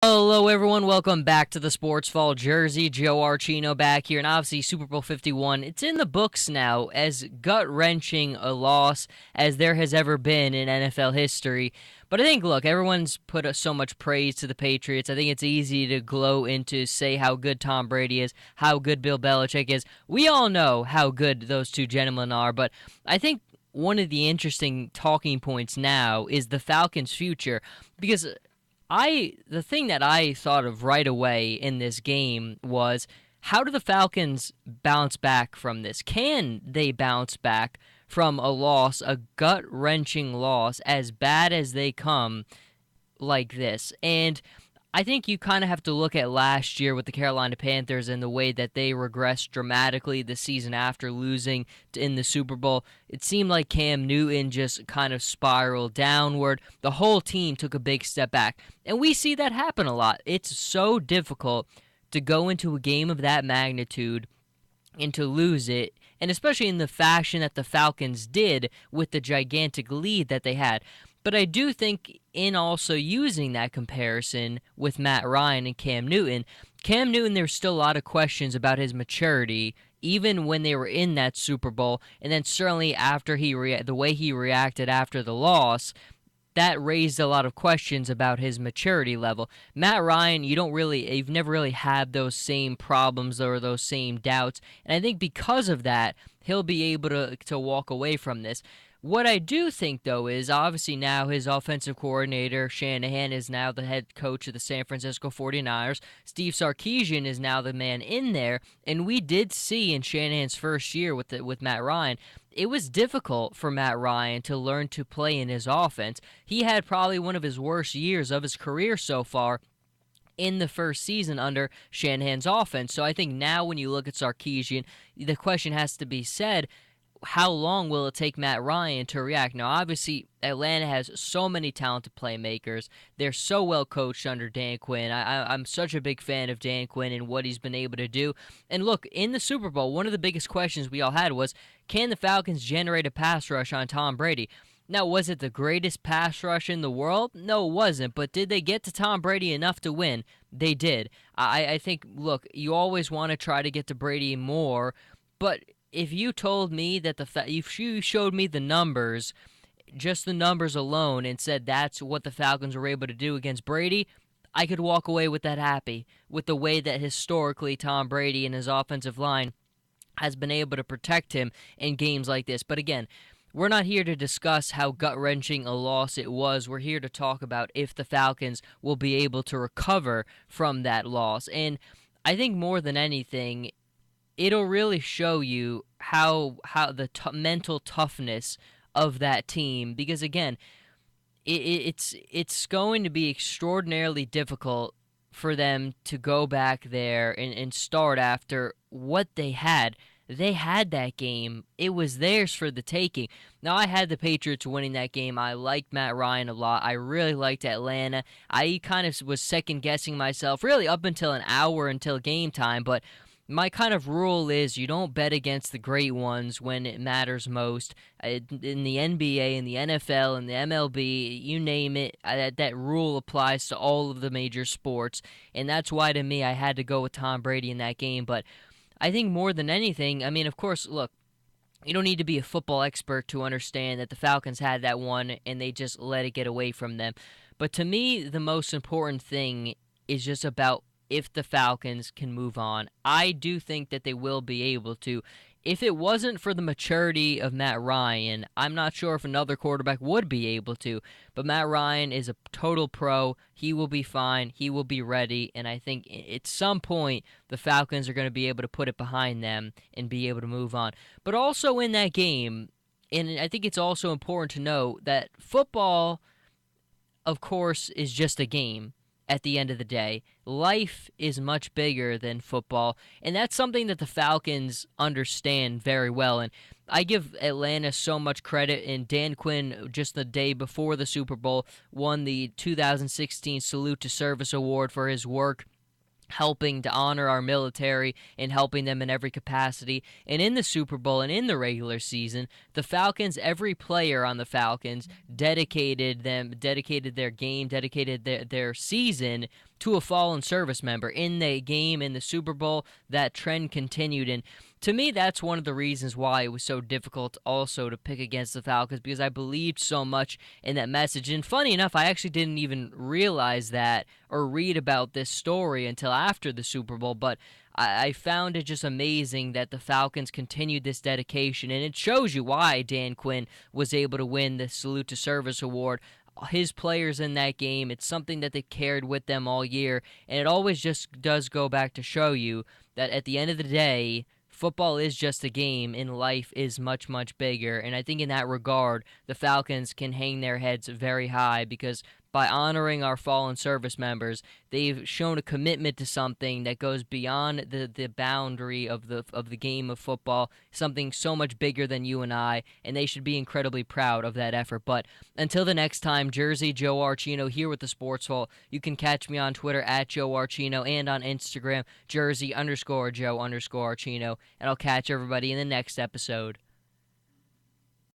Hello, everyone. Welcome back to the Sports Fall Jersey. Joe Archino back here, and obviously Super Bowl 51. It's in the books now as gut-wrenching a loss as there has ever been in NFL history. But I think, look, everyone's put so much praise to the Patriots. I think it's easy to glow into say how good Tom Brady is, how good Bill Belichick is. We all know how good those two gentlemen are, but I think one of the interesting talking points now is the Falcons' future because the thing that I thought of right away in this game was how do the Falcons bounce back from this? Can they bounce back from a loss, a gut-wrenching loss, as bad as they come like this? And I think you kind of have to look at last year with the Carolina Panthers and the way that they regressed dramatically the season after losing in the Super Bowl. It seemed like Cam Newton just kind of spiraled downward. The whole team took a big step back. And we see that happen a lot. It's so difficult to go into a game of that magnitude and to lose it, and especially in the fashion that the Falcons did with the gigantic lead that they had. But I do think in also using that comparison with Matt Ryan and Cam Newton, there's still a lot of questions about his maturity, even when they were in that Super Bowl, and then certainly after the way he reacted after the loss, that raised a lot of questions about his maturity level. Matt Ryan, you've never really had those same problems or those same doubts, and I think because of that, he'll be able to walk away from this. What I do think, though, is obviously now his offensive coordinator, Shanahan, is now the head coach of the San Francisco 49ers. Steve Sarkisian is now the man in there. And we did see in Shanahan's first year with Matt Ryan, it was difficult for Matt Ryan to learn to play in his offense. He had probably one of his worst years of his career so far in the first season under Shanahan's offense. So I think now when you look at Sarkisian, the question has to be said, how long will it take Matt Ryan to react? Now, obviously, Atlanta has so many talented playmakers. They're so well coached under Dan Quinn. I'm such a big fan of Dan Quinn and what he's been able to do. And look, in the Super Bowl, one of the biggest questions we all had was, can the Falcons generate a pass rush on Tom Brady? Now, was it the greatest pass rush in the world? No, it wasn't. But did they get to Tom Brady enough to win? They did. I think, look, you always want to try to get to Brady more, but if you told me that if you showed me the numbers, just the numbers alone, and said that's what the Falcons were able to do against Brady, I could walk away with that happy, with the way that historically Tom Brady and his offensive line has been able to protect him in games like this. But again, we're not here to discuss how gut-wrenching a loss it was. We're here to talk about if the Falcons will be able to recover from that loss. And I think more than anything, it'll really show you how the mental toughness of that team, because again, it's going to be extraordinarily difficult for them to go back there and start after what they had. They had that game. It was theirs for the taking. Now, I had the Patriots winning that game. I liked Matt Ryan a lot. I really liked Atlanta. I kind of was second-guessing myself, really up until an hour until game time, but my kind of rule is you don't bet against the great ones when it matters most. In the NBA, in the NFL, in the MLB, you name it, that rule applies to all of the major sports. And that's why, to me, I had to go with Tom Brady in that game. But I think more than anything, I mean, of course, look, you don't need to be a football expert to understand that the Falcons had that one and they just let it get away from them. But to me, the most important thing is just about if the Falcons can move on. I do think that they will be able to. If it wasn't for the maturity of Matt Ryan, I'm not sure if another quarterback would be able to. But Matt Ryan is a total pro. He will be fine. He will be ready. And I think at some point, the Falcons are going to be able to put it behind them and be able to move on. But also in that game, and I think it's also important to know that football, of course, is just a game. At the end of the day, life is much bigger than football, and that's something that the Falcons understand very well. And I give Atlanta so much credit, and Dan Quinn, just the day before the Super Bowl, won the 2016 Salute to Service Award for his work helping to honor our military and helping them in every capacity. And in the Super Bowl and in the regular season, the Falcons, every player on the Falcons dedicated their game, dedicated their season to a fallen service member in the game, in the Super Bowl. That trend continued, and to me, that's one of the reasons why it was so difficult also to pick against the Falcons, because I believed so much in that message. And funny enough, I actually didn't even realize that or read about this story until after the Super Bowl, but I found it just amazing that the Falcons continued this dedication, and it shows you why Dan Quinn was able to win the Salute to Service Award. His players in that game, it's something that they carried with them all year, and it always just does go back to show you that at the end of the day, football is just a game and life is much, much bigger. And I think in that regard, the Falcons can hang their heads very high, because by honoring our fallen service members, they've shown a commitment to something that goes beyond the boundary of the game of football, something so much bigger than you and I, and they should be incredibly proud of that effort. But until the next time, Jersey Joe Archino here with the Sports Vault. You can catch me on Twitter at Joe Archino and on Instagram, Jersey_Joe_Archino, and I'll catch everybody in the next episode.